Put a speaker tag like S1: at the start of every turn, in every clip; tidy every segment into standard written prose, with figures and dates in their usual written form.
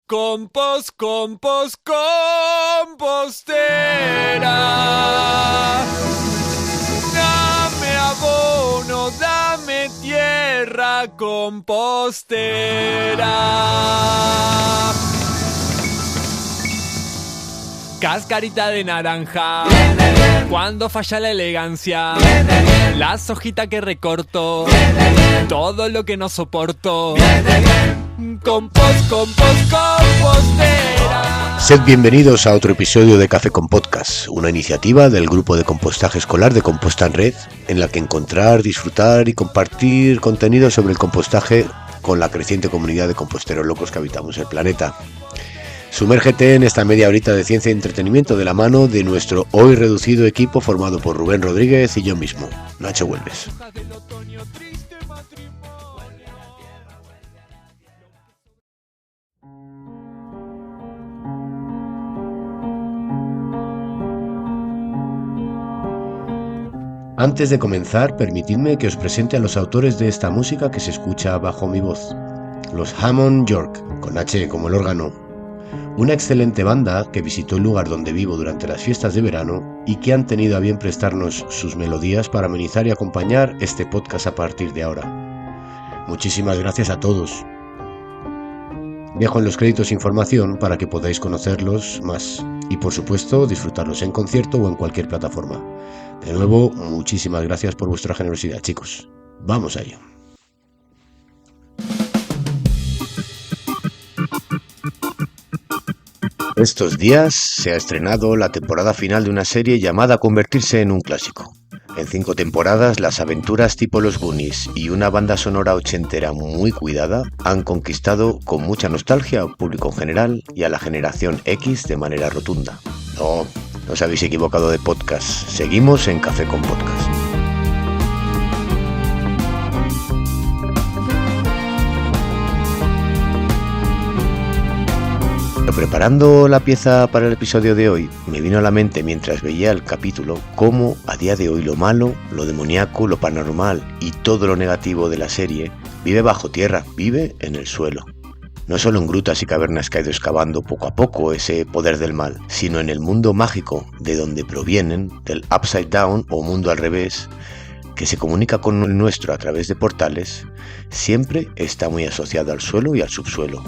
S1: Compostera. Dame abono, dame tierra, compostera. Cascarita de naranja, viene bien. Cuando falla la elegancia, viene bien. Las hojitas que recorto, viene bien. Todo lo que no soporto, viene bien. Compostera.
S2: Sed bienvenidos a otro episodio de Café con Podcast, una iniciativa del grupo de compostaje escolar de Composta en Red, en la que encontrar, disfrutar y compartir contenido sobre el compostaje con la creciente comunidad de composteros locos que habitamos el planeta. Sumérgete en esta media horita de ciencia y entretenimiento de la mano de nuestro hoy reducido equipo formado por Rubén Rodríguez y yo mismo, Nacho Huelves. Antes de comenzar, permitidme que os presente a los autores de esta música que se escucha bajo mi voz. Los Hammond York, con H como el órgano. Una excelente banda que visitó el lugar donde vivo durante las fiestas de verano y que han tenido a bien prestarnos sus melodías para amenizar y acompañar este podcast a partir de ahora. Muchísimas gracias a todos. Dejo en los créditos información para que podáis conocerlos más y, por supuesto, disfrutarlos en concierto o en cualquier plataforma. De nuevo, muchísimas gracias por vuestra generosidad, chicos. Vamos a ello. Estos días se ha estrenado la temporada final de una serie llamada a convertirse en un clásico. En 5 temporadas, las aventuras tipo Los Goonies y una banda sonora ochentera muy cuidada han conquistado con mucha nostalgia al público en general y a la generación X de manera rotunda. No os habéis equivocado de podcast, seguimos en Café con Podcast. Preparando la pieza para el episodio de hoy, me vino a la mente mientras veía el capítulo cómo a día de hoy lo malo, lo demoníaco, lo paranormal y todo lo negativo de la serie vive bajo tierra, vive en el suelo. No solo en grutas y cavernas que ha ido excavando poco a poco ese poder del mal, sino en el mundo mágico de donde provienen, del Upside Down o mundo al revés, que se comunica con el nuestro a través de portales, siempre está muy asociado al suelo y al subsuelo.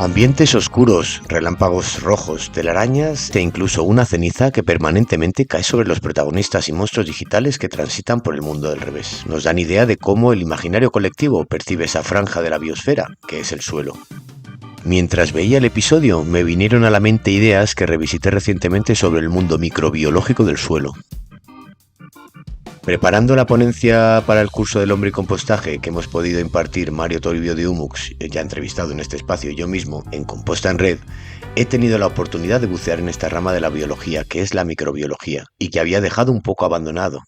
S2: Ambientes oscuros, relámpagos rojos, telarañas e incluso una ceniza que permanentemente cae sobre los protagonistas y monstruos digitales que transitan por el mundo del revés. Nos dan idea de cómo el imaginario colectivo percibe esa franja de la biosfera, que es el suelo. Mientras veía el episodio, me vinieron a la mente ideas que revisité recientemente sobre el mundo microbiológico del suelo. Preparando la ponencia para el curso del hombre y compostaje que hemos podido impartir Mario Toribio de Humux, ya entrevistado en este espacio, y yo mismo en Composta en Red, he tenido la oportunidad de bucear en esta rama de la biología, que es la microbiología, y que había dejado un poco abandonado.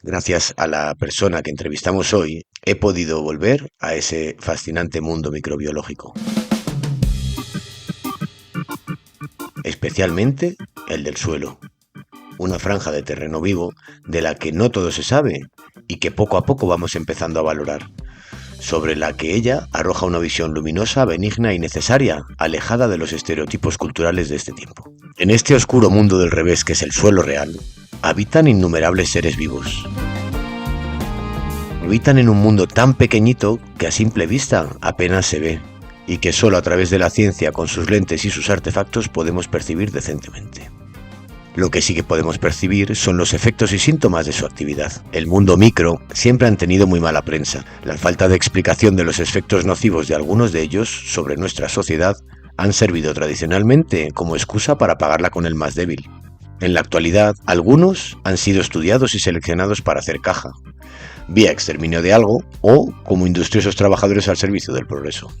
S2: Gracias a la persona que entrevistamos hoy, he podido volver a ese fascinante mundo microbiológico. Especialmente el del suelo. Una franja de terreno vivo de la que no todo se sabe y que poco a poco vamos empezando a valorar, sobre la que ella arroja una visión luminosa, benigna y necesaria, alejada de los estereotipos culturales de este tiempo. En este oscuro mundo del revés que es el suelo real, habitan innumerables seres vivos. Habitan en un mundo tan pequeñito que a simple vista apenas se ve y que solo a través de la ciencia con sus lentes y sus artefactos podemos percibir decentemente. Lo que sí que podemos percibir son los efectos y síntomas de su actividad. El mundo micro siempre han tenido muy mala prensa. La falta de explicación de los efectos nocivos de algunos de ellos sobre nuestra sociedad han servido tradicionalmente como excusa para pagarla con el más débil. En la actualidad, algunos han sido estudiados y seleccionados para hacer caja, vía exterminio de algo o como industriosos trabajadores al servicio del progreso.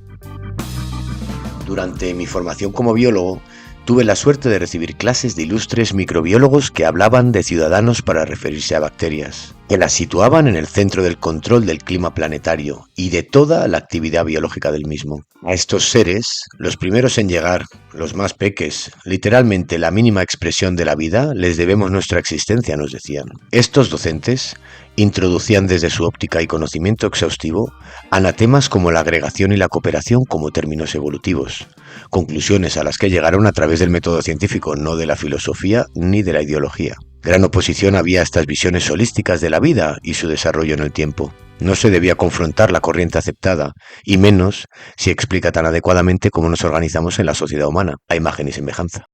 S2: Durante mi formación como biólogo, tuve la suerte de recibir clases de ilustres microbiólogos que hablaban de ciudadanos para referirse a bacterias, que las situaban en el centro del control del clima planetario y de toda la actividad biológica del mismo. A estos seres, los primeros en llegar, los más peques, literalmente la mínima expresión de la vida, les debemos nuestra existencia, nos decían. Estos docentes introducían desde su óptica y conocimiento exhaustivo anatemas como la agregación y la cooperación como términos evolutivos, conclusiones a las que llegaron a través del método científico, no de la filosofía ni de la ideología. Gran oposición había a estas visiones holísticas de la vida y su desarrollo en el tiempo. No se debía confrontar la corriente aceptada, y menos si explica tan adecuadamente cómo nos organizamos en la sociedad humana, a imagen y semejanza.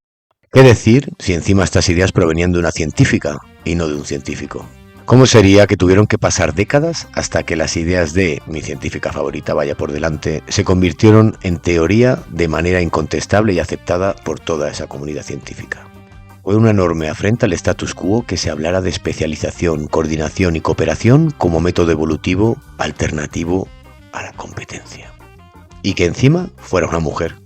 S2: ¿Qué decir si encima estas ideas provenían de una científica y no de un científico? ¿Cómo sería que tuvieron que pasar décadas hasta que las ideas de mi científica favorita vaya por delante se convirtieron en teoría de manera incontestable y aceptada por toda esa comunidad científica? Fue una enorme afrenta al status quo que se hablara de especialización, coordinación y cooperación como método evolutivo alternativo a la competencia. Y que encima fuera una mujer.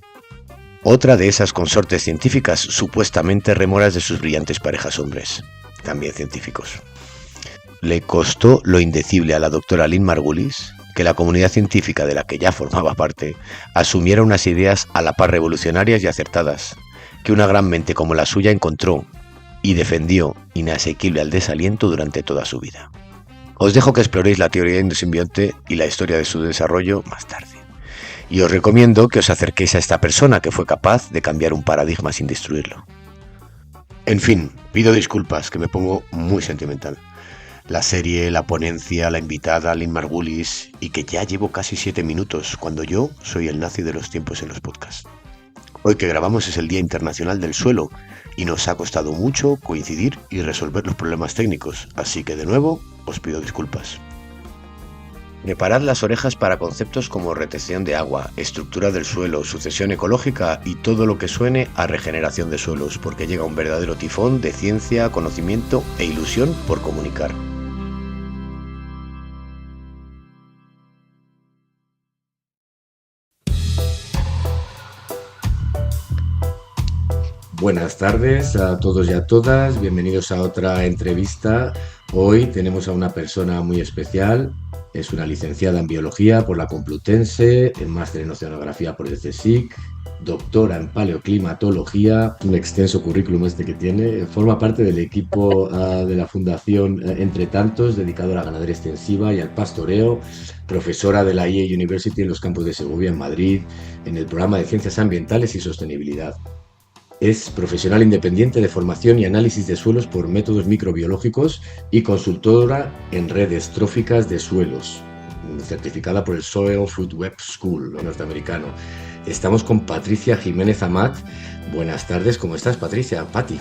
S2: Otra de esas consortes científicas supuestamente remoras de sus brillantes parejas hombres, también científicos. Le costó lo indecible a la doctora Lynn Margulis que la comunidad científica de la que ya formaba parte asumiera unas ideas a la par revolucionarias y acertadas, que una gran mente como la suya encontró y defendió inasequible al desaliento durante toda su vida. Os dejo que exploréis la teoría endosimbionte y la historia de su desarrollo más tarde. Y os recomiendo que os acerquéis a esta persona que fue capaz de cambiar un paradigma sin destruirlo. En fin, pido disculpas que me pongo muy sentimental. La serie, la ponencia, la invitada, Lynn Margulis, y que ya llevo casi 7 minutos, cuando yo soy el nazi de los tiempos en los podcasts. Hoy que grabamos es el Día Internacional del Suelo, y nos ha costado mucho coincidir y resolver los problemas técnicos, así que de nuevo os pido disculpas. Preparad las orejas para conceptos como retención de agua, estructura del suelo, sucesión ecológica y todo lo que suene a regeneración de suelos, porque llega un verdadero tifón de ciencia, conocimiento e ilusión por comunicar. Buenas tardes a todos y a todas, bienvenidos a otra entrevista. Hoy tenemos a una persona muy especial. Es una licenciada en Biología por la Complutense, en máster en Oceanografía por el CSIC, doctora en Paleoclimatología, un extenso currículum que tiene, forma parte del equipo de la Fundación Entre Tantos, dedicado a la ganadería extensiva y al pastoreo, profesora de la EA University en los campos de Segovia en Madrid, en el programa de Ciencias Ambientales y Sostenibilidad. Es profesional independiente de formación y análisis de suelos por métodos microbiológicos y consultora en redes tróficas de suelos, certificada por el Soil Food Web School norteamericano. Estamos con Patricia Jiménez Amat. Buenas tardes, ¿cómo estás, Patricia? Pati.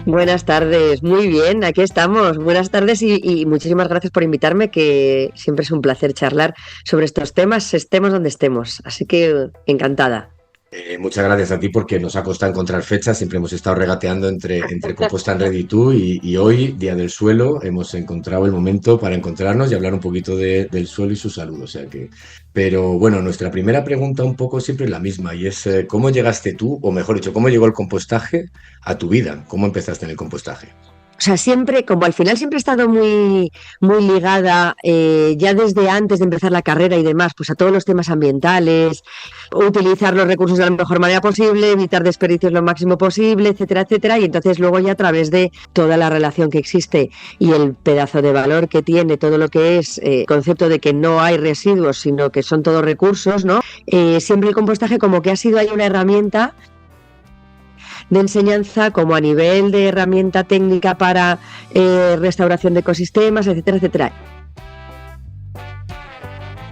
S3: Buenas tardes, muy bien, aquí estamos. Buenas tardes y muchísimas gracias por invitarme, que siempre es un placer charlar sobre estos temas, estemos donde estemos. Así que encantada.
S2: Muchas gracias a ti porque nos ha costado encontrar fechas, siempre hemos estado regateando entre Compost and Ready y tú y hoy, Día del Suelo, hemos encontrado el momento para encontrarnos y hablar un poquito del suelo y su salud. O sea que, pero bueno, nuestra primera pregunta un poco siempre es la misma y es ¿cómo llegaste tú, o mejor dicho, cómo llegó el compostaje a tu vida? ¿Cómo empezaste en el compostaje?
S3: O sea, siempre, como al final siempre he estado muy ligada, ya desde antes de empezar la carrera y demás, pues a todos los temas ambientales, utilizar los recursos de la mejor manera posible, evitar desperdicios lo máximo posible, etcétera, etcétera. Y entonces luego ya a través de toda la relación que existe y el pedazo de valor que tiene todo lo que es el concepto de que no hay residuos, sino que son todos recursos, ¿no? Siempre el compostaje como que ha sido ahí una herramienta de enseñanza, como a nivel de herramienta técnica para restauración de ecosistemas, etcétera, etcétera.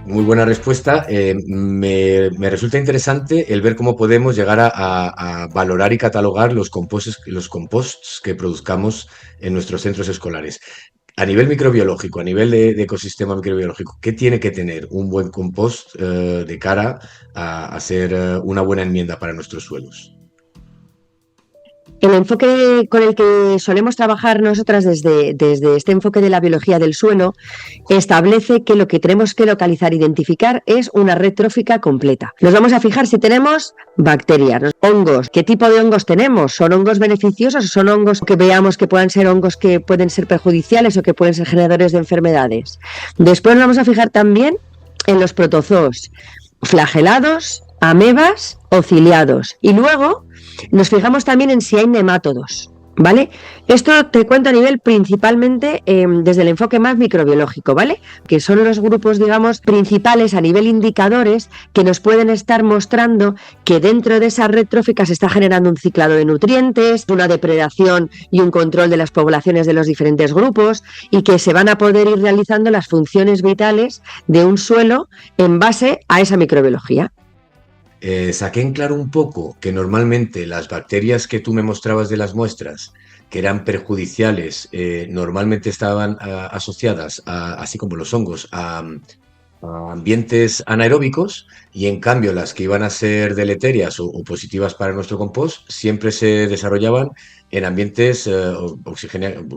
S2: Muy buena respuesta. Me resulta interesante el ver cómo podemos llegar a valorar y catalogar los composts que produzcamos en nuestros centros escolares. A nivel microbiológico, a nivel de ecosistema microbiológico, ¿qué tiene que tener un buen compost de cara a ser una buena enmienda para nuestros suelos?
S3: El enfoque con el que solemos trabajar nosotras desde este enfoque de la biología del suelo establece que lo que tenemos que localizar e identificar es una red trófica completa. Nos vamos a fijar si tenemos bacterias, hongos, qué tipo de hongos tenemos, ¿son hongos beneficiosos o son hongos que veamos que puedan ser hongos que pueden ser perjudiciales o que pueden ser generadores de enfermedades? Después nos vamos a fijar también en los protozoos, flagelados, amebas o ciliados, y luego nos fijamos también en si hay nemátodos. ¿Vale? Esto te cuento a nivel principalmente desde el enfoque más microbiológico, ¿vale? Que son los grupos, digamos, principales a nivel indicadores que nos pueden estar mostrando que dentro de esa red trófica se está generando un ciclado de nutrientes, una depredación y un control de las poblaciones de los diferentes grupos, y que se van a poder ir realizando las funciones vitales de un suelo en base a esa microbiología.
S2: Saqué en claro un poco que normalmente las bacterias que tú me mostrabas de las muestras, que eran perjudiciales, normalmente estaban asociadas, así como los hongos, a ambientes anaeróbicos, y en cambio las que iban a ser deleterias o positivas para nuestro compost siempre se desarrollaban en ambientes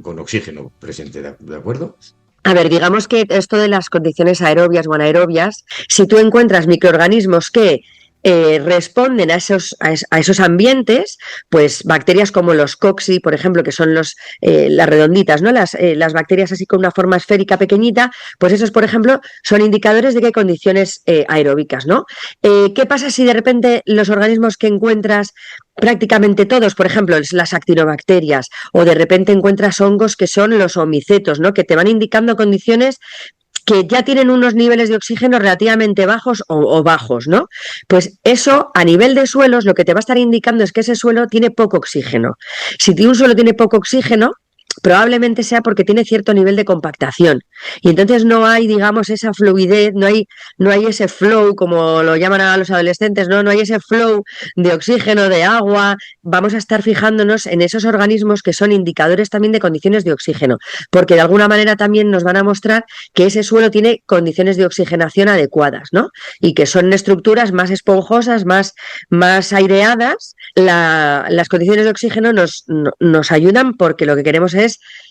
S2: con oxígeno presente, ¿de acuerdo?
S3: A ver, digamos que esto de las condiciones aerobias o anaerobias, si tú encuentras microorganismos que responden a esos ambientes, pues bacterias como los cocci, por ejemplo, que son las redonditas, ¿no? Las bacterias así con una forma esférica pequeñita, pues esos, por ejemplo, son indicadores de que hay condiciones aeróbicas, ¿no? ¿Qué pasa si de repente los organismos que encuentras, prácticamente todos, por ejemplo, las actinobacterias, o de repente encuentras hongos que son los omicetos, ¿no? Que te van indicando condiciones que ya tienen unos niveles de oxígeno relativamente bajos o bajos, ¿no? Pues eso, a nivel de suelos, lo que te va a estar indicando es que ese suelo tiene poco oxígeno. Si un suelo tiene poco oxígeno, probablemente sea porque tiene cierto nivel de compactación, y entonces no hay, digamos, esa fluidez, no hay ese flow, como lo llaman a los adolescentes, no hay ese flow de oxígeno, de agua. Vamos a estar fijándonos en esos organismos que son indicadores también de condiciones de oxígeno, porque de alguna manera también nos van a mostrar que ese suelo tiene condiciones de oxigenación adecuadas, ¿no? Y que son estructuras más esponjosas, más aireadas. Las condiciones de oxígeno nos ayudan, porque lo que queremos es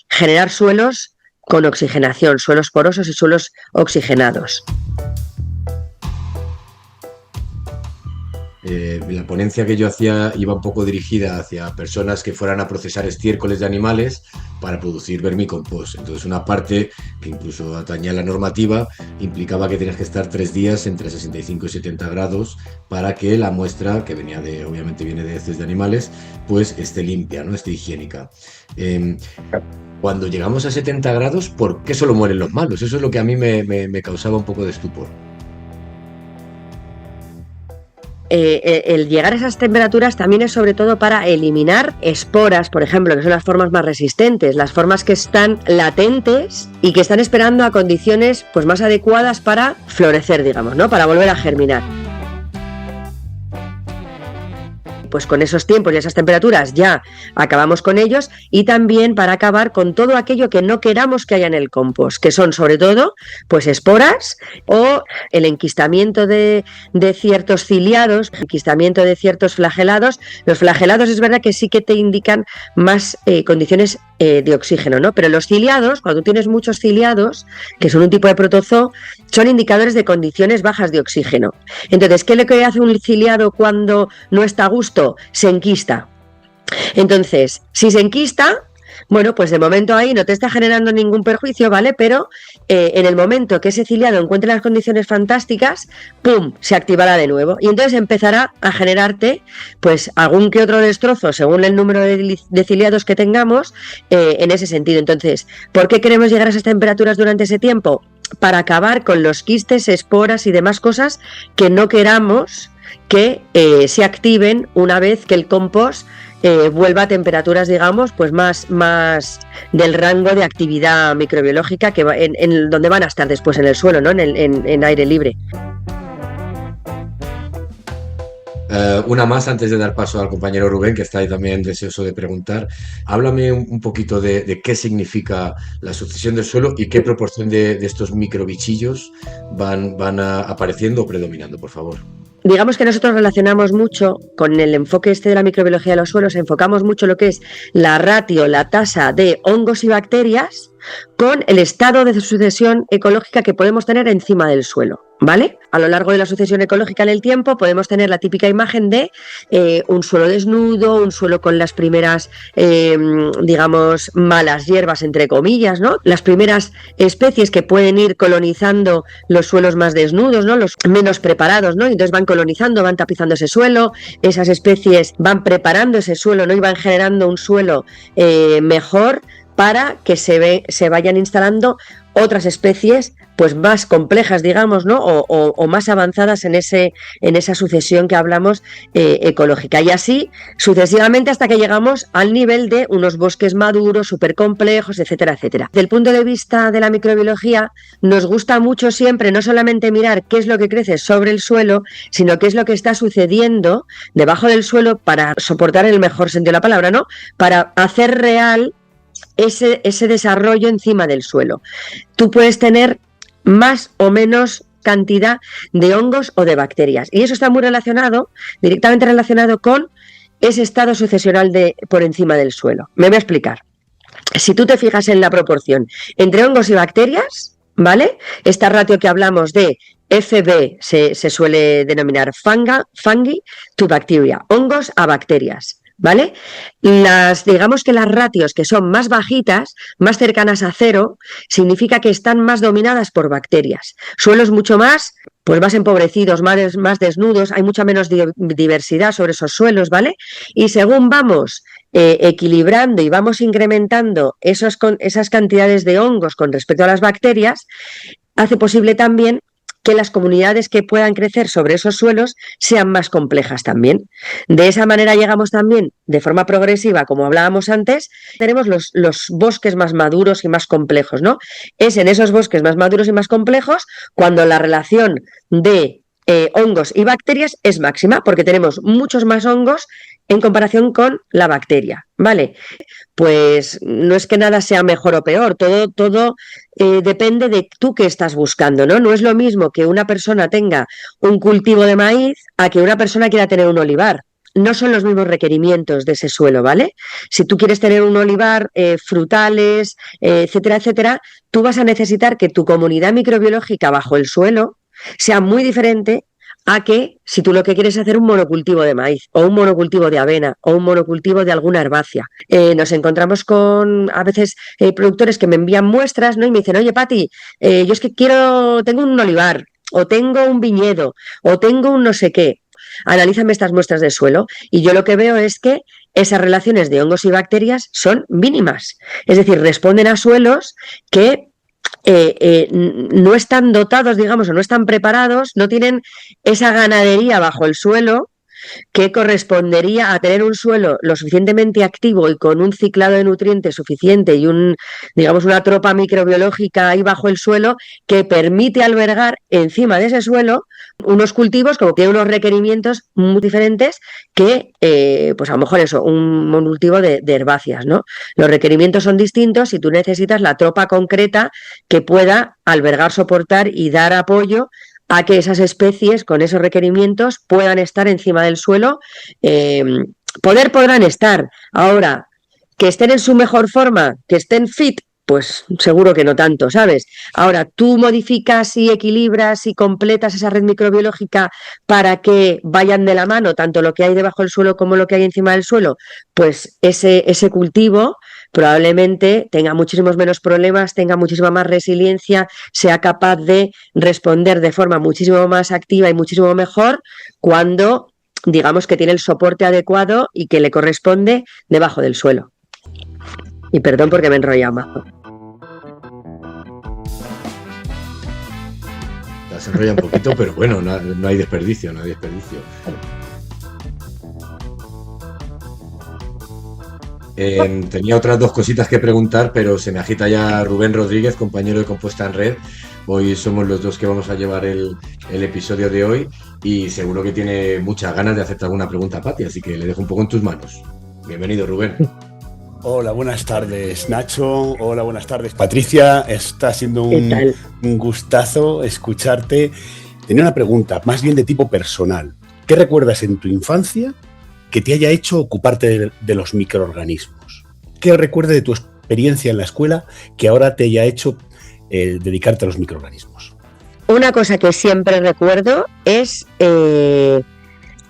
S3: generar suelos con oxigenación, suelos porosos y suelos oxigenados.
S2: La ponencia que yo hacía iba un poco dirigida hacia personas que fueran a procesar estiércoles de animales para producir vermicompost. Entonces, una parte que incluso atañía a la normativa implicaba que tenías que estar 3 días entre 65 y 70 grados para que la muestra, que obviamente viene de heces de animales, pues esté limpia, ¿no? Esté higiénica. Cuando llegamos a 70 grados, ¿por qué solo mueren los malos? Eso es lo que a mí me causaba un poco de estupor.
S3: El llegar a esas temperaturas también es sobre todo para eliminar esporas, por ejemplo, que son las formas más resistentes, las formas que están latentes y que están esperando a condiciones pues más adecuadas para florecer, digamos, ¿no? Para volver a germinar. Pues con esos tiempos y esas temperaturas ya acabamos con ellos, y también para acabar con todo aquello que no queramos que haya en el compost, que son sobre todo pues esporas o el enquistamiento de ciertos ciliados, enquistamiento de ciertos flagelados. Los flagelados es verdad que sí que te indican más condiciones de oxígeno, ¿no? Pero los ciliados, cuando tienes muchos ciliados, que son un tipo de protozoo, son indicadores de condiciones bajas de oxígeno. Entonces, ¿qué es lo que hace un ciliado cuando no está a gusto? Se enquista. Entonces, si se enquista, bueno, pues de momento ahí no te está generando ningún perjuicio, ¿vale? Pero en el momento que ese ciliado encuentre las condiciones fantásticas, ¡pum!, se activará de nuevo. Y entonces empezará a generarte, pues, algún que otro destrozo según el número de ciliados que tengamos en ese sentido. Entonces, ¿por qué queremos llegar a esas temperaturas durante ese tiempo? Para acabar con los quistes, esporas y demás cosas que no queramos que se activen una vez que el compost vuelva a temperaturas, digamos, pues más del rango de actividad microbiológica que en donde van a estar después en el suelo, ¿no? En aire libre.
S2: Una más antes de dar paso al compañero Rubén, que está ahí también deseoso de preguntar. Háblame un poquito de qué significa la sucesión del suelo y qué proporción de estos microbichillos van apareciendo o predominando, por favor.
S3: Digamos que nosotros relacionamos mucho con el enfoque de la microbiología de los suelos, enfocamos mucho lo que es la ratio, la tasa de hongos y bacterias con el estado de sucesión ecológica que podemos tener encima del suelo, ¿vale? A lo largo de la sucesión ecológica en el tiempo podemos tener la típica imagen de un suelo desnudo, un suelo con las primeras, digamos, malas hierbas, entre comillas, ¿no? Las primeras especies que pueden ir colonizando los suelos más desnudos, ¿no? Los menos preparados, ¿no? Entonces van colonizando, van tapizando ese suelo, esas especies van preparando ese suelo, ¿no? Y van generando un suelo mejor para que se vayan instalando otras especies pues más complejas, digamos, ¿no? O más avanzadas en esa sucesión que hablamos ecológica. Y así sucesivamente hasta que llegamos al nivel de unos bosques maduros, súper complejos, etcétera, etcétera. Desde el punto de vista de la microbiología, nos gusta mucho siempre no solamente mirar qué es lo que crece sobre el suelo, sino qué es lo que está sucediendo debajo del suelo para soportar en el mejor sentido de la palabra, ¿no? Para hacer real ese desarrollo encima del suelo. Tú puedes tener más o menos cantidad de hongos o de bacterias. Y eso está muy directamente relacionado con ese estado sucesional por encima del suelo. Me voy a explicar. Si tú te fijas en la proporción entre hongos y bacterias, ¿vale? Esta ratio que hablamos de FB se suele denominar fungi to bacteria, hongos a bacterias. ¿Vale? Digamos que las ratios que son más bajitas, más cercanas a cero, significa que están más dominadas por bacterias. Suelos mucho más, pues más empobrecidos, más desnudos, hay mucha menos diversidad sobre esos suelos, ¿vale? Y según vamos equilibrando y vamos incrementando esas cantidades de hongos con respecto a las bacterias, hace posible también que las comunidades que puedan crecer sobre esos suelos sean más complejas también. De esa manera llegamos también, de forma progresiva, como hablábamos antes, tenemos los bosques más maduros y más complejos, ¿no? Es en esos bosques más maduros y más complejos cuando la relación de hongos y bacterias es máxima, porque tenemos muchos más hongos en comparación con la bacteria, ¿vale? Pues no es que nada sea mejor o peor, todo depende de tú qué estás buscando, ¿no? No es lo mismo que una persona tenga un cultivo de maíz a que una persona quiera tener un olivar. No son los mismos requerimientos de ese suelo, ¿vale? Si tú quieres tener un olivar, frutales, etcétera, etcétera, tú vas a necesitar que tu comunidad microbiológica bajo el suelo sea muy diferente a que si tú lo que quieres es hacer un monocultivo de maíz o un monocultivo de avena o un monocultivo de alguna herbácea. Nos encontramos con a veces productores que me envían muestras, ¿no? Y me dicen, oye Pati, yo es que tengo un olivar o tengo un viñedo o tengo un no sé qué. Analízame estas muestras de suelo y yo lo que veo es que esas relaciones de hongos y bacterias son mínimas. Es decir, responden a suelos que no están dotados, digamos, o no están preparados, no tienen esa ganadería bajo el suelo que correspondería a tener un suelo lo suficientemente activo y con un ciclado de nutrientes suficiente y digamos una tropa microbiológica ahí bajo el suelo que permite albergar encima de ese suelo unos cultivos como que tienen unos requerimientos muy diferentes que pues a lo mejor eso, un monocultivo de herbáceas, ¿no? Los requerimientos son distintos y tú necesitas la tropa concreta que pueda albergar, soportar y dar apoyo a que esas especies con esos requerimientos puedan estar encima del suelo. Podrán estar. Ahora, que estén en su mejor forma, que estén fit, pues seguro que no tanto, ¿sabes? Ahora, tú modificas y equilibras y completas esa red microbiológica para que vayan de la mano tanto lo que hay debajo del suelo como lo que hay encima del suelo, pues ese cultivo probablemente tenga muchísimos menos problemas, tenga muchísima más resiliencia, sea capaz de responder de forma muchísimo más activa y muchísimo mejor cuando digamos que tiene el soporte adecuado y que le corresponde debajo del suelo. Y perdón porque me he enrollado más.
S2: Se enrolla un poquito, pero bueno, no hay desperdicio, Tenía otras dos cositas que preguntar, pero se me agita ya Rubén Rodríguez, compañero de Compuesta en Red. Hoy somos los dos que vamos a llevar el episodio de hoy y seguro que tiene muchas ganas de hacerte alguna pregunta a Pati, así que le dejo un poco en tus manos. Bienvenido, Rubén.
S4: Hola, buenas tardes, Nacho. Hola, buenas tardes, Patricia. Está siendo un gustazo escucharte. Tenía una pregunta, más bien de tipo personal. ¿Qué recuerdas en tu infancia que te haya hecho ocuparte de los microorganismos? ¿Qué recuerdas de tu experiencia en la escuela que ahora te haya hecho dedicarte a los microorganismos?
S3: Una cosa que siempre recuerdo es el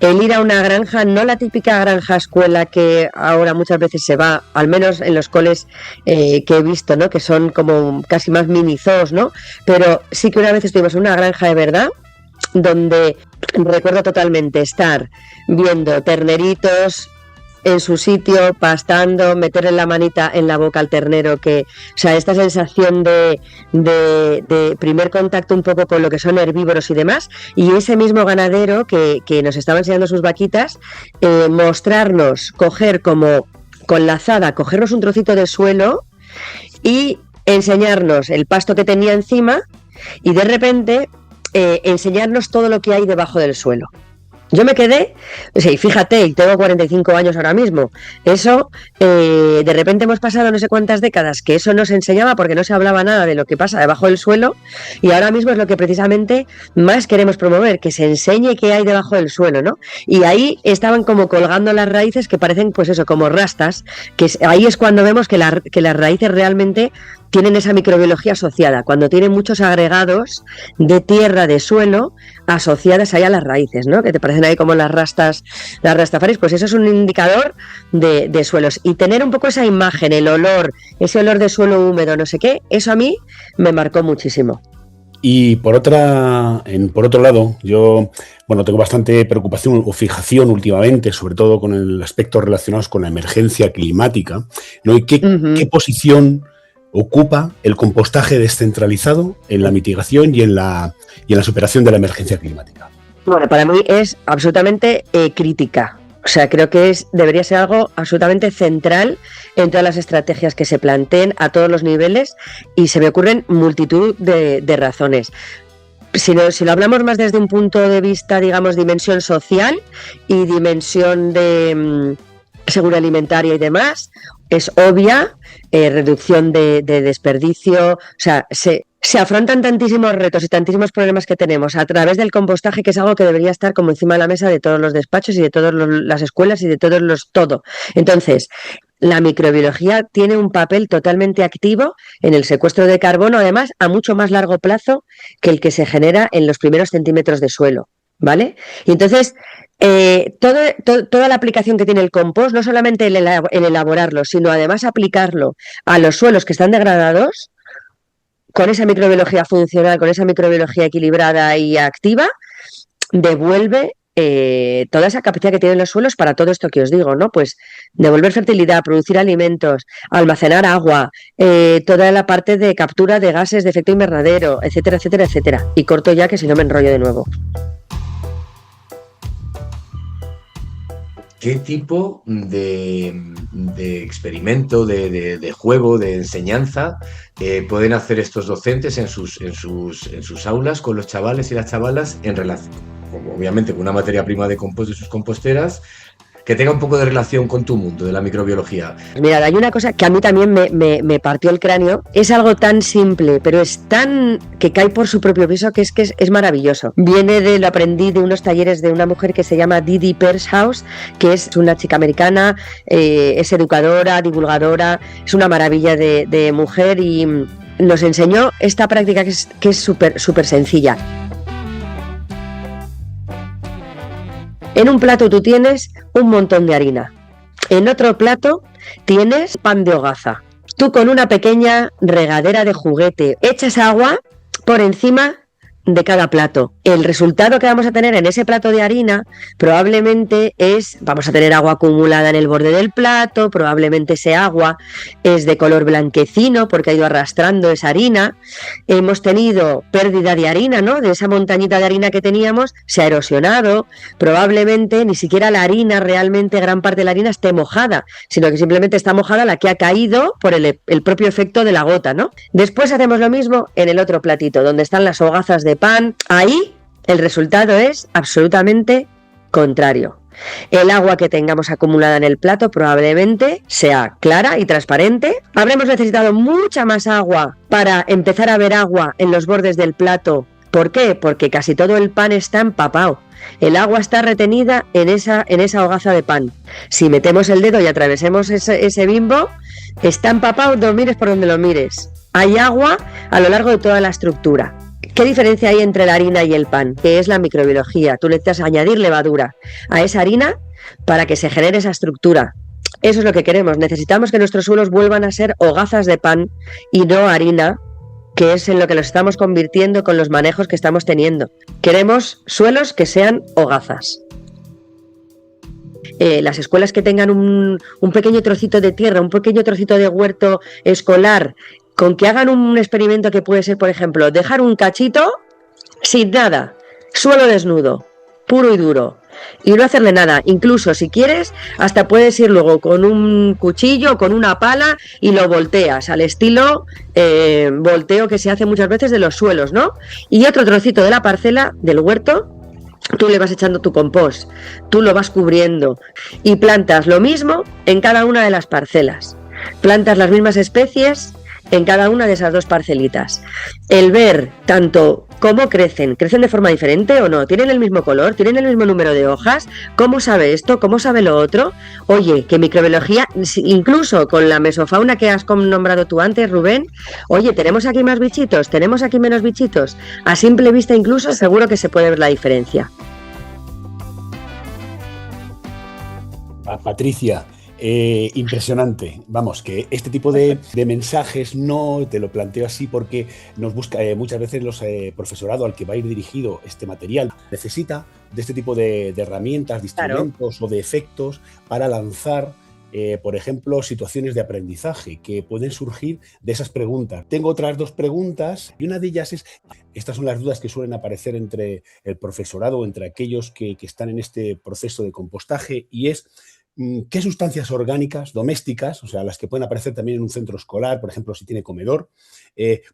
S3: ir a una granja, no la típica granja escuela que ahora muchas veces se va, al menos en los coles que he visto, ¿no? Que son como casi más mini zoos, ¿no? Pero sí que una vez estuvimos en una granja de verdad, donde recuerdo totalmente estar viendo terneritos en su sitio, pastando, meterle la manita en la boca al ternero, o sea, esta sensación de primer contacto un poco con lo que son herbívoros y demás, y ese mismo ganadero que nos estaba enseñando sus vaquitas, mostrarnos, coger como con la azada, cogernos un trocito de suelo y enseñarnos el pasto que tenía encima y de repente enseñarnos todo lo que hay debajo del suelo. Yo me quedé, o sea, y fíjate, y tengo 45 años ahora mismo, eso, de repente hemos pasado no sé cuántas décadas que eso no se enseñaba porque no se hablaba nada de lo que pasa debajo del suelo, y ahora mismo es lo que precisamente más queremos promover, que se enseñe qué hay debajo del suelo, ¿no? Y ahí estaban como colgando las raíces que parecen, pues eso, como rastas, ahí es cuando vemos que las raíces realmente tienen esa microbiología asociada, cuando tienen muchos agregados de tierra, de suelo, asociadas ahí a las raíces, ¿no? Que te parecen ahí como las rastafaris, pues eso es un indicador de suelos. Y tener un poco esa imagen, el olor, ese olor de suelo húmedo, no sé qué, eso a mí me marcó muchísimo.
S4: Y por otro lado, yo tengo bastante preocupación o fijación últimamente, sobre todo con el aspecto relacionados con la emergencia climática, ¿no? ¿Y qué posición ocupa el compostaje descentralizado en la mitigación y en la superación de la emergencia climática?
S3: Bueno, para mí es absolutamente crítica. O sea, creo que debería ser algo absolutamente central en todas las estrategias que se planteen a todos los niveles, y se me ocurren multitud de razones. Si lo hablamos más desde un punto de vista, digamos, dimensión social y dimensión de seguridad alimentaria y demás, es obvia, reducción de desperdicio, o sea, se afrontan tantísimos retos y tantísimos problemas que tenemos a través del compostaje, que es algo que debería estar como encima de la mesa de todos los despachos y de todas las escuelas y de todo. Entonces, la microbiología tiene un papel totalmente activo en el secuestro de carbono, además a mucho más largo plazo que el que se genera en los primeros centímetros de suelo, ¿vale? Y entonces, toda la aplicación que tiene el compost, no solamente el elaborarlo, sino además aplicarlo a los suelos que están degradados, con esa microbiología funcional, con esa microbiología equilibrada y activa, devuelve toda esa capacidad que tienen los suelos para todo esto que os digo, ¿no? Pues devolver fertilidad, producir alimentos, almacenar agua, toda la parte de captura de gases de efecto invernadero, etcétera, etcétera, etcétera. Y corto ya, que si no me enrollo de nuevo.
S2: ¿Qué tipo de experimento, de juego, de enseñanza pueden hacer estos docentes en sus aulas con los chavales y las chavalas en relación, obviamente, con una materia prima de compost de sus composteras, que tenga un poco de relación con tu mundo de la microbiología?
S3: Mira, hay una cosa que a mí también me partió el cráneo. Es algo tan simple, pero es tan que cae por su propio peso, que es maravilloso. Lo aprendí de unos talleres de una mujer que se llama Didi Pershaus, que es una chica americana, es educadora, divulgadora, es una maravilla de mujer, y nos enseñó esta práctica que es súper sencilla. En un plato tú tienes un montón de harina. En otro plato tienes pan de hogaza. Tú, con una pequeña regadera de juguete, echas agua por encima de cada plato. El resultado que vamos a tener en ese plato de harina probablemente vamos a tener agua acumulada en el borde del plato, probablemente ese agua es de color blanquecino porque ha ido arrastrando esa harina. Hemos tenido pérdida de harina, ¿no? De esa montañita de harina que teníamos, se ha erosionado. Probablemente ni siquiera la harina, realmente gran parte de la harina esté mojada, sino que simplemente está mojada la que ha caído por el propio efecto de la gota, ¿no? Después hacemos lo mismo en el otro platito, donde están las hogazas de pan. Ahí el resultado es absolutamente contrario. El agua que tengamos acumulada en el plato probablemente sea clara y transparente. Habremos necesitado mucha más agua para empezar a ver agua en los bordes del plato ¿Por qué? Porque casi todo el pan está empapado. El agua está retenida en esa hogaza de pan. Si metemos el dedo y atravesemos ese Bimbo, está empapado, lo mires por donde lo mires. Hay agua a lo largo de toda la estructura. ¿Qué diferencia hay entre la harina y el pan? Que es la microbiología. Tú necesitas añadir levadura a esa harina para que se genere esa estructura. Eso es lo que queremos. Necesitamos que nuestros suelos vuelvan a ser hogazas de pan y no harina, que es en lo que los estamos convirtiendo con los manejos que estamos teniendo. Queremos suelos que sean hogazas. Las escuelas que tengan un pequeño trocito de tierra, un pequeño trocito de huerto escolar, con que hagan un experimento que puede ser, por ejemplo, dejar un cachito sin nada, suelo desnudo, puro y duro, y no hacerle nada. Incluso si quieres, hasta puedes ir luego con un cuchillo, con una pala y lo volteas, al estilo volteo que se hace muchas veces de los suelos, ¿no? Y otro trocito de la parcela, del huerto, tú le vas echando tu compost, tú lo vas cubriendo y plantas lo mismo en cada una de las parcelas. Plantas las mismas especies en cada una de esas 2 parcelitas. El ver tanto cómo crecen de forma diferente o no, tienen el mismo color, tienen el mismo número de hojas, cómo sabe esto, cómo sabe lo otro. Oye, que microbiología, incluso con la mesofauna que has nombrado tú antes, Rubén, oye, tenemos aquí más bichitos, tenemos aquí menos bichitos. A simple vista incluso seguro que se puede ver la diferencia.
S4: Patricia, impresionante. Vamos, que este tipo de mensajes no te lo planteo así porque nos busca muchas veces los profesorado al que va a ir dirigido este material necesita de este tipo de herramientas, de instrumentos, claro, o de efectos para lanzar, por ejemplo, situaciones de aprendizaje que pueden surgir de esas preguntas. Tengo otras 2 preguntas y una de ellas es, estas son las dudas que suelen aparecer entre el profesorado, entre aquellos que están en este proceso de compostaje, y es ¿qué sustancias orgánicas domésticas, o sea, las que pueden aparecer también en un centro escolar, por ejemplo, si tiene comedor,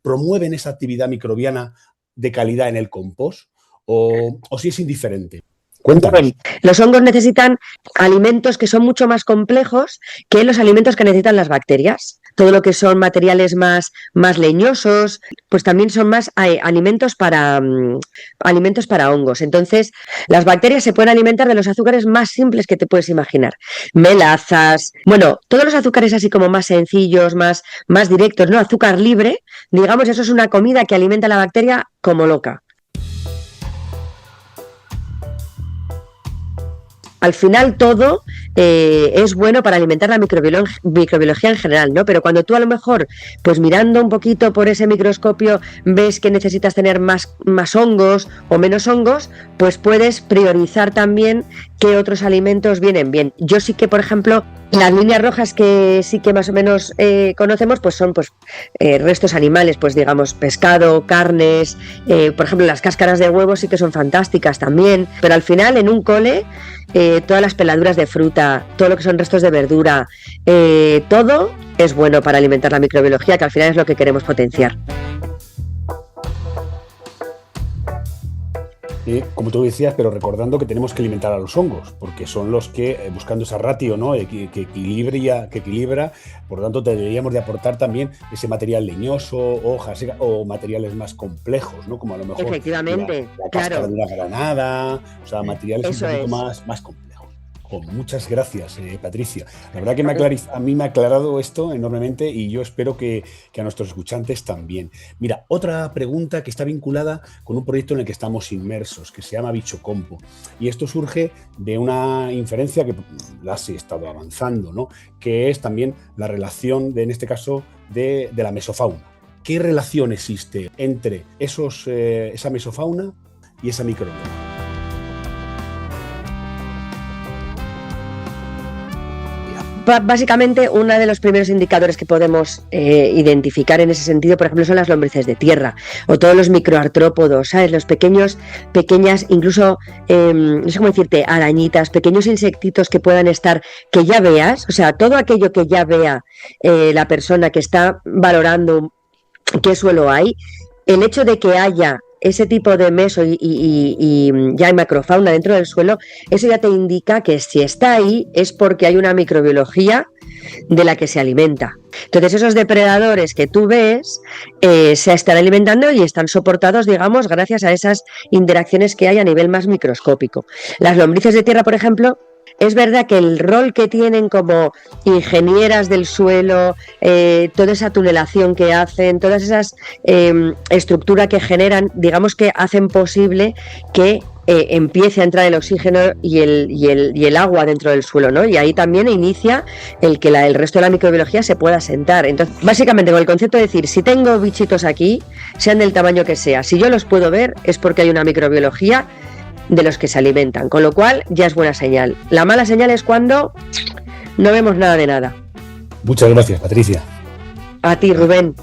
S4: promueven esa actividad microbiana de calidad en el compost o si es indiferente? Cuéntanos.
S3: Los hongos necesitan alimentos que son mucho más complejos que los alimentos que necesitan las bacterias. Todo lo que son materiales más leñosos, pues también son más alimentos para hongos. Entonces, las bacterias se pueden alimentar de los azúcares más simples que te puedes imaginar. Melazas, bueno, todos los azúcares así como más sencillos, más directos, ¿no? Azúcar libre, digamos, eso es una comida que alimenta a la bacteria como loca. Al final todo es bueno para alimentar la microbiología en general, ¿no? Pero cuando tú a lo mejor, pues mirando un poquito por ese microscopio, ves que necesitas tener más hongos o menos hongos, pues puedes priorizar también qué otros alimentos vienen bien. Yo sí que, por ejemplo, las líneas rojas que sí que más o menos conocemos, pues son restos animales, pues digamos pescado, carnes, por ejemplo las cáscaras de huevos sí que son fantásticas también, pero al final en un cole todas las peladuras de fruta, todo lo que son restos de verdura, todo es bueno para alimentar la microbiología, que al final es lo que queremos potenciar.
S4: Como tú decías, pero recordando que tenemos que alimentar a los hongos, porque son los que, buscando esa ratio, ¿no? que equilibra, por lo tanto deberíamos de aportar también ese material leñoso, hojas o materiales más complejos, ¿no? Como a lo mejor
S3: efectivamente,
S4: la cáscara
S3: claro,
S4: de una granada, o sea, materiales
S3: eso
S4: un poquito más complejos. Muchas gracias, Patricia. La verdad que a mí me ha aclarado esto enormemente y yo espero que a nuestros escuchantes también. Mira, otra pregunta que está vinculada con un proyecto en el que estamos inmersos, que se llama Bichocompo. Y esto surge de una inferencia que la he estado avanzando, ¿no? Que es también la relación, en este caso, de la mesofauna. ¿Qué relación existe entre esa mesofauna y esa microbioma?
S3: Básicamente, uno de los primeros indicadores que podemos identificar en ese sentido, por ejemplo, son las lombrices de tierra o todos los microartrópodos, ¿sabes? Los pequeñas, incluso, no sé cómo decirte, arañitas, pequeños insectitos que puedan estar, que ya veas, o sea, todo aquello que ya vea la persona que está valorando qué suelo hay, el hecho de que haya ese tipo de meso y ya hay macrofauna dentro del suelo, eso ya te indica que si está ahí es porque hay una microbiología de la que se alimenta. Entonces esos depredadores que tú ves se están alimentando y están soportados, digamos, gracias a esas interacciones que hay a nivel más microscópico. Las lombrices de tierra, por ejemplo, es verdad que el rol que tienen como ingenieras del suelo, toda esa tunelación que hacen, todas esas estructuras que generan, digamos que hacen posible que empiece a entrar el oxígeno y el agua dentro del suelo, ¿no? Y ahí también inicia el que el resto de la microbiología se pueda asentar. Entonces, básicamente con el concepto de decir, si tengo bichitos aquí, sean del tamaño que sea, si yo los puedo ver es porque hay una microbiología de los que se alimentan, con lo cual ya es buena señal. La mala señal es cuando no vemos nada de nada.
S4: Muchas gracias, Patricia.
S3: A ti, Rubén.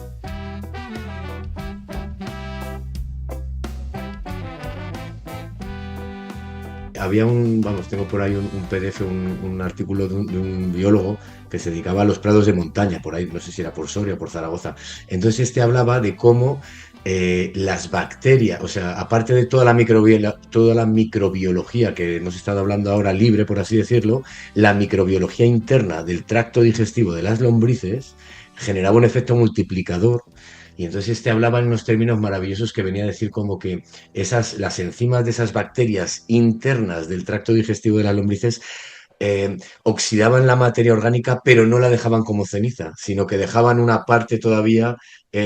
S2: Había tengo por ahí un PDF, un artículo de un biólogo que se dedicaba a los prados de montaña, por ahí, no sé si era por Soria o por Zaragoza. Entonces hablaba de cómo las bacterias, o sea, aparte de toda la microbiología que hemos estado hablando ahora libre, por así decirlo, la microbiología interna del tracto digestivo de las lombrices generaba un efecto multiplicador. Y entonces hablaba en unos términos maravillosos que venía a decir como que las enzimas de esas bacterias internas del tracto digestivo de las lombrices oxidaban la materia orgánica, pero no la dejaban como ceniza, sino que dejaban una parte todavía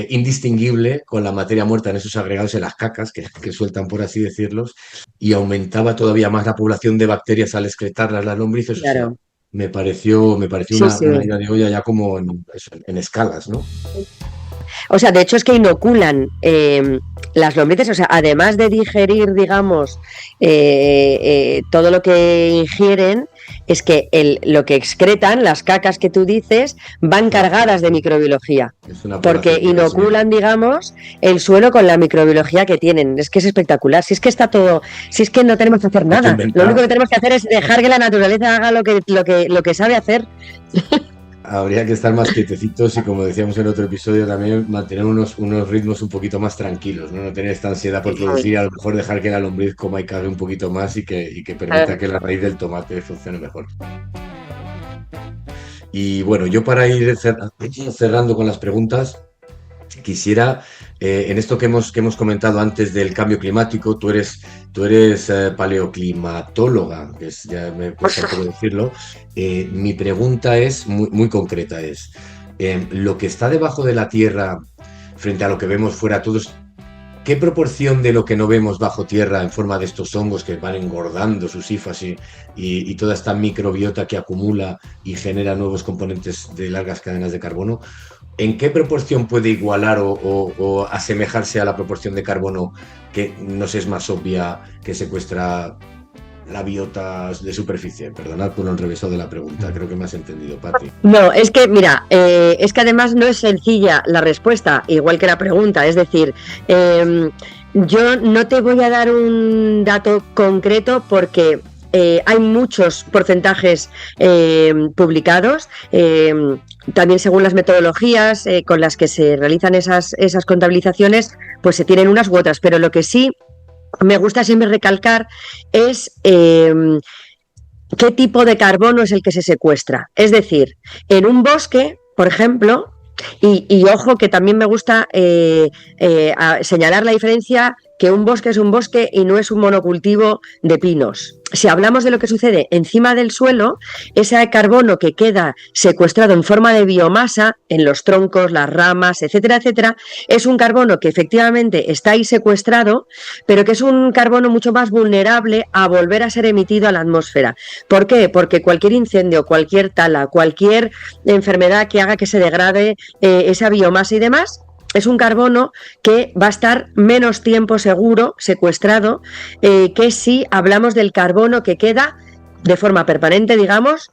S2: indistinguible con la materia muerta en esos agregados, en las cacas que sueltan, por así decirlos, y aumentaba todavía más la población de bacterias al excretarlas las lombrices.
S3: Claro.
S2: O sea, me pareció
S3: Sí,
S2: una idea de olla ya como en escalas, ¿no?
S3: O sea, de hecho es que inoculan las lombrices, o sea, además de digerir, digamos, todo lo que ingieren, es que lo que excretan, las cacas que tú dices, van cargadas de microbiología, porque inoculan, digamos, el suelo con la microbiología que tienen. Es que es espectacular. Si es que está todo, si es que no tenemos que hacer nada, lo único que tenemos que hacer es dejar que la naturaleza haga lo que sabe hacer.
S2: Habría que estar más quietecitos y, como decíamos en otro episodio, también mantener unos ritmos un poquito más tranquilos, ¿no? No tener esta ansiedad por producir y a lo mejor dejar que la lombriz coma y cague un poquito más y que permita que la raíz del tomate funcione mejor. Y bueno, yo para ir cerrando con las preguntas, quisiera, en esto que hemos comentado antes del cambio climático, tú eres paleoclimatóloga, que ya me cuesta un poco decirlo. Mi pregunta es muy, muy concreta, es lo que está debajo de la tierra frente a lo que vemos fuera todos, ¿qué proporción de lo que no vemos bajo tierra en forma de estos hongos que van engordando sus hifas y toda esta microbiota que acumula y genera nuevos componentes de largas cadenas de carbono, ¿en qué proporción puede igualar o asemejarse a la proporción de carbono que nos es más obvia que secuestra la biota de superficie? Perdonad por lo enrevesado de la pregunta, creo que me has entendido, Patri.
S3: No, es que, mira, es que además no es sencilla la respuesta, igual que la pregunta, es decir, yo no te voy a dar un dato concreto porque hay muchos porcentajes publicados, también según las metodologías con las que se realizan esas contabilizaciones, pues se tienen unas u otras, pero lo que sí me gusta siempre recalcar es qué tipo de carbono es el que se secuestra. Es decir, en un bosque, por ejemplo, y ojo que también me gusta señalar la diferencia, que un bosque es un bosque y no es un monocultivo de pinos. Si hablamos de lo que sucede encima del suelo, ese carbono que queda secuestrado en forma de biomasa en los troncos, las ramas, etcétera, etcétera, es un carbono que efectivamente está ahí secuestrado, pero que es un carbono mucho más vulnerable a volver a ser emitido a la atmósfera. ¿Por qué? Porque cualquier incendio, cualquier tala, cualquier enfermedad que haga que se degrade esa biomasa y demás, es un carbono que va a estar menos tiempo seguro, secuestrado, que si hablamos del carbono que queda de forma permanente, digamos,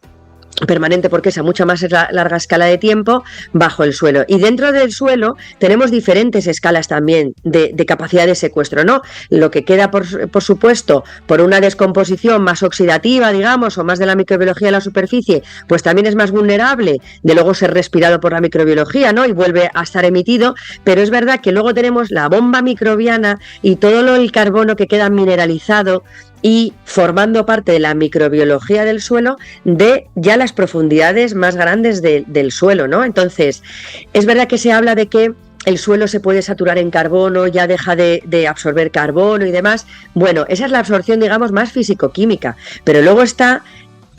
S3: permanente porque es a mucha más larga escala de tiempo bajo el suelo. Y dentro del suelo tenemos diferentes escalas también de capacidad de secuestro, ¿no? Lo que queda, por supuesto, por una descomposición más oxidativa, digamos, o más de la microbiología de la superficie, pues también es más vulnerable de luego ser respirado por la microbiología, ¿no? Y vuelve a estar emitido, pero es verdad que luego tenemos la bomba microbiana y todo el carbono que queda mineralizado y formando parte de la microbiología del suelo de ya las profundidades más grandes del suelo, ¿no? Entonces, es verdad que se habla de que el suelo se puede saturar en carbono, ya deja de absorber carbono y demás. Bueno, esa es la absorción, digamos, más físico-química, pero luego está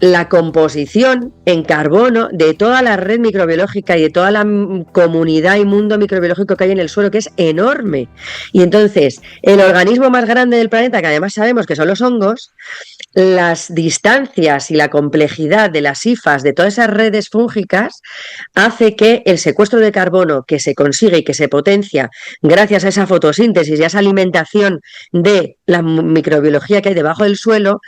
S3: la composición en carbono de toda la red microbiológica y de toda la comunidad y mundo microbiológico que hay en el suelo, que es enorme. Y entonces, el organismo más grande del planeta, que además sabemos que son los hongos, las distancias y la complejidad de las hifas de todas esas redes fúngicas hace que el secuestro de carbono que se consigue y que se potencia gracias a esa fotosíntesis y a esa alimentación de la microbiología que hay debajo del suelo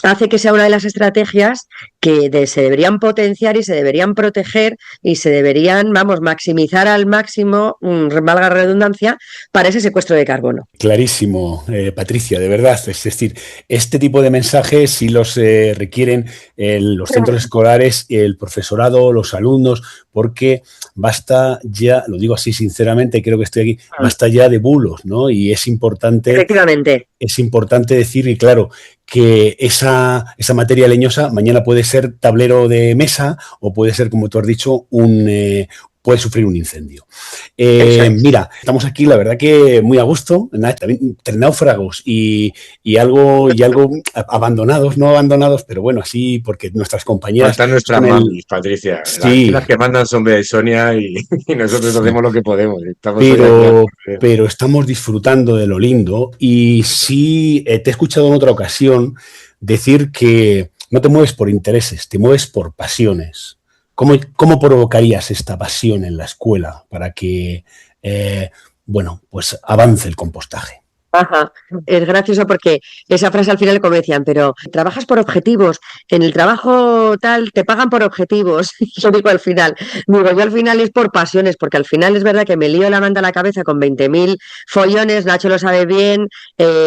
S3: hace que sea una de las estrategias que se deberían potenciar y se deberían proteger y se deberían, maximizar al máximo, valga la redundancia, para ese secuestro de carbono.
S4: Clarísimo, Patricia, de verdad. Es decir, este tipo de mensajes sí los requieren los centros escolares, el profesorado, los alumnos, porque basta ya, lo digo así sinceramente, creo que estoy aquí, basta ya de bulos, ¿no? Y es importante...
S3: Efectivamente.
S4: Es importante decir, y claro, que esa materia leñosa mañana puede ser tablero de mesa o puede ser, como tú has dicho, puede sufrir un incendio. Mira, estamos aquí, la verdad que muy a gusto, también entre náufragos y algo abandonados, no abandonados, pero bueno, así porque nuestras compañeras...
S5: Están nuestras mamis, Patricia.
S4: Sí.
S5: Las que mandan son Bea y Sonia y nosotros hacemos lo que podemos.
S4: Pero estamos disfrutando de lo lindo y sí, te he escuchado en otra ocasión decir que no te mueves por intereses, te mueves por pasiones. ¿Cómo provocarías esta pasión en la escuela para que, pues avance el compostaje?
S3: Ajá. Es gracioso porque esa frase al final, como decían, pero trabajas por objetivos, en el trabajo tal te pagan por objetivos. Yo digo al final, yo al final es por pasiones, porque al final es verdad que me lío la manta a la cabeza con 20.000 follones, Nacho lo sabe bien,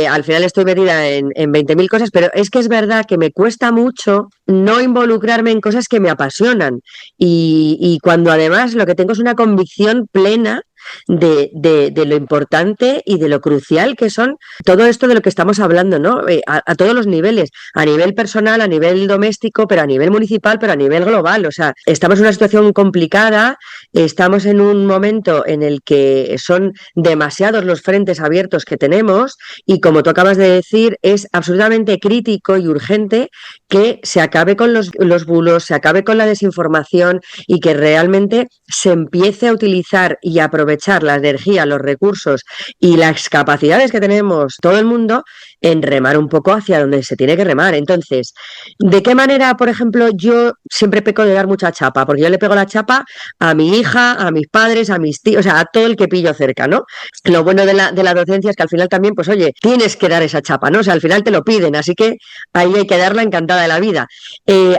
S3: al final estoy metida en 20.000 cosas, pero es que es verdad que me cuesta mucho no involucrarme en cosas que me apasionan y cuando además lo que tengo es una convicción plena de lo importante y de lo crucial que son todo esto de lo que estamos hablando, ¿no? A todos los niveles, a nivel personal, a nivel doméstico, pero a nivel municipal, pero a nivel global. O sea, estamos en una situación complicada, estamos en un momento en el que son demasiados los frentes abiertos que tenemos y, como tú acabas de decir, es absolutamente crítico y urgente que se acabe con los bulos, se acabe con la desinformación y que realmente se empiece a utilizar y a aprovechar la energía, los recursos y las capacidades que tenemos todo el mundo en remar un poco hacia donde se tiene que remar. Entonces, ¿de qué manera, por ejemplo, yo siempre peco de dar mucha chapa? Porque yo le pego la chapa a mi hija, a mis padres, a mis tíos, o sea, a todo el que pillo cerca, ¿no? Lo bueno de la docencia es que al final también, pues oye, tienes que dar esa chapa, ¿no? O sea, al final te lo piden, así que ahí hay que darla encantada de la vida.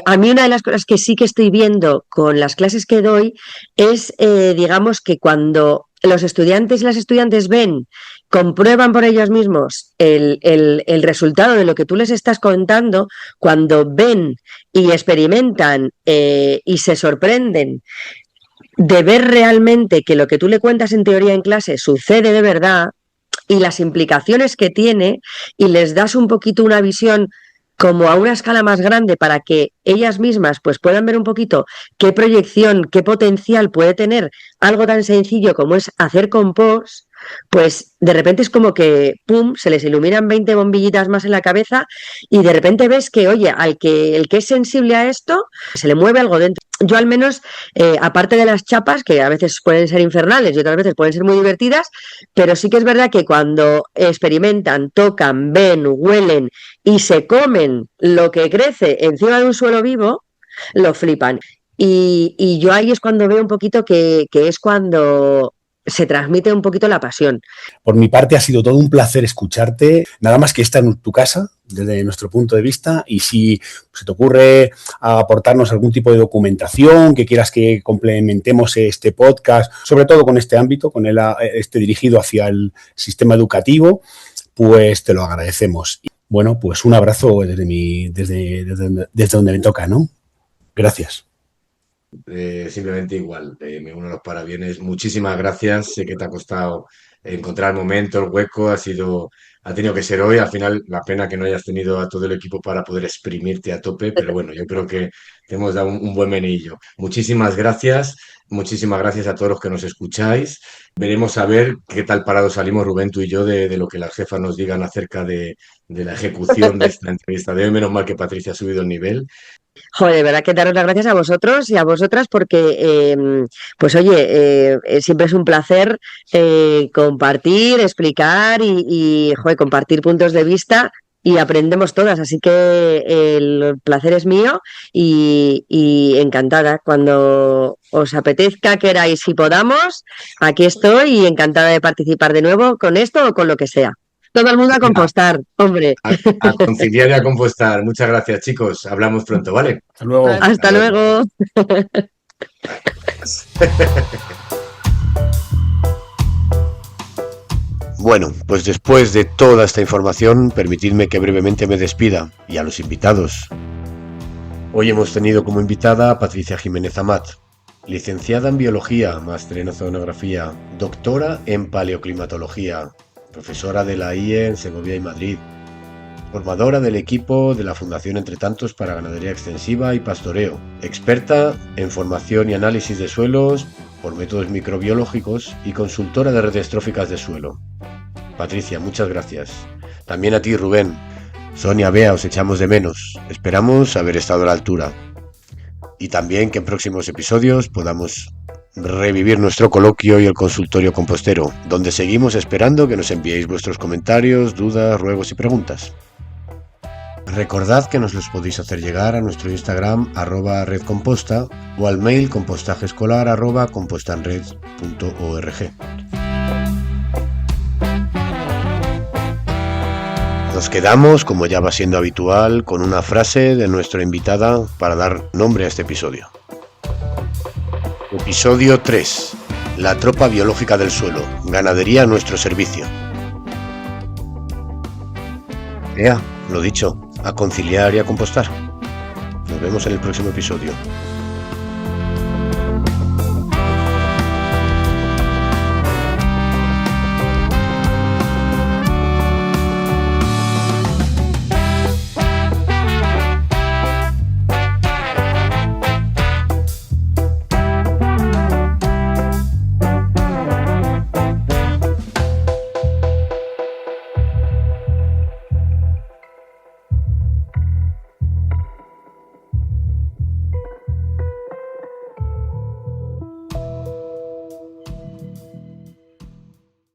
S3: A mí una de las cosas que sí que estoy viendo con las clases que doy es, digamos, que cuando los estudiantes y las estudiantes comprueban por ellos mismos el resultado de lo que tú les estás contando, cuando ven y experimentan y se sorprenden de ver realmente que lo que tú le cuentas en teoría en clase sucede de verdad y las implicaciones que tiene, y les das un poquito una visión como a una escala más grande para que ellas mismas pues puedan ver un poquito qué proyección, qué potencial puede tener algo tan sencillo como es hacer compost, pues de repente es como que ¡pum!, se les iluminan 20 bombillitas más en la cabeza y de repente ves que, oye, el que es sensible a esto, se le mueve algo dentro. Yo al menos, aparte de las chapas, que a veces pueden ser infernales y otras veces pueden ser muy divertidas, pero sí que es verdad que cuando experimentan, tocan, ven, huelen y se comen lo que crece encima de un suelo vivo, lo flipan. Y yo ahí es cuando veo un poquito que es cuando se transmite un poquito la pasión.
S4: Por mi parte ha sido todo un placer escucharte, nada más que estar en tu casa desde nuestro punto de vista, y si se te ocurre aportarnos algún tipo de documentación que quieras que complementemos este podcast, sobre todo con este ámbito, con este dirigido hacia el sistema educativo, pues te lo agradecemos. Bueno, pues un abrazo desde donde me toca, ¿no? Gracias.
S5: Simplemente igual, me uno a los parabienes. Muchísimas gracias. Sé que te ha costado encontrar el momento, el hueco, ha tenido que ser hoy. Al final, la pena que no hayas tenido a todo el equipo para poder exprimirte a tope, pero bueno, yo creo que te hemos dado un buen menillo. Muchísimas gracias a todos los que nos escucháis. Veremos a ver qué tal parados salimos, Rubén, tú y yo, de lo que las jefas nos digan acerca de la ejecución de esta entrevista de hoy. Menos mal que Patricia ha subido el nivel.
S3: Joder, de verdad que daros las gracias a vosotros y a vosotras porque, pues oye, siempre es un placer compartir, explicar y joder, compartir puntos de vista y aprendemos todas, así que el placer es mío y encantada. Cuando os apetezca, queráis y podamos, aquí estoy y encantada de participar de nuevo con esto o con lo que sea. Todo el mundo a compostar, hombre.
S5: A conciliar y a compostar. Muchas gracias, chicos. Hablamos pronto, ¿vale?
S4: Hasta luego.
S3: Hasta luego.
S2: Bueno, pues después de toda esta información, permitidme que brevemente me despida, y a los invitados. Hoy hemos tenido como invitada a Patricia Jiménez Amat, licenciada en Biología, máster en Oceanografía, doctora en Paleoclimatología, profesora de la IE en Segovia y Madrid, formadora del equipo de la Fundación Entre Tantos para Ganadería Extensiva y Pastoreo, experta en formación y análisis de suelos por métodos microbiológicos y consultora de redes tróficas de suelo. Patricia, muchas gracias. También a ti, Rubén. Sonia, Bea, os echamos de menos. Esperamos haber estado a la altura. Y también que en próximos episodios podamos revivir nuestro coloquio y el consultorio compostero, donde seguimos esperando que nos enviéis vuestros comentarios, dudas, ruegos y preguntas. Recordad que nos los podéis hacer llegar a nuestro Instagram @redcomposta o al mail compostajeescolar@compostanred.org. Nos quedamos, como ya va siendo habitual, con una frase de nuestra invitada para dar nombre a este episodio. Episodio 3. La tropa biológica del suelo. Ganadería a nuestro servicio. Lo dicho, a conciliar y a compostar. Nos vemos en el próximo episodio.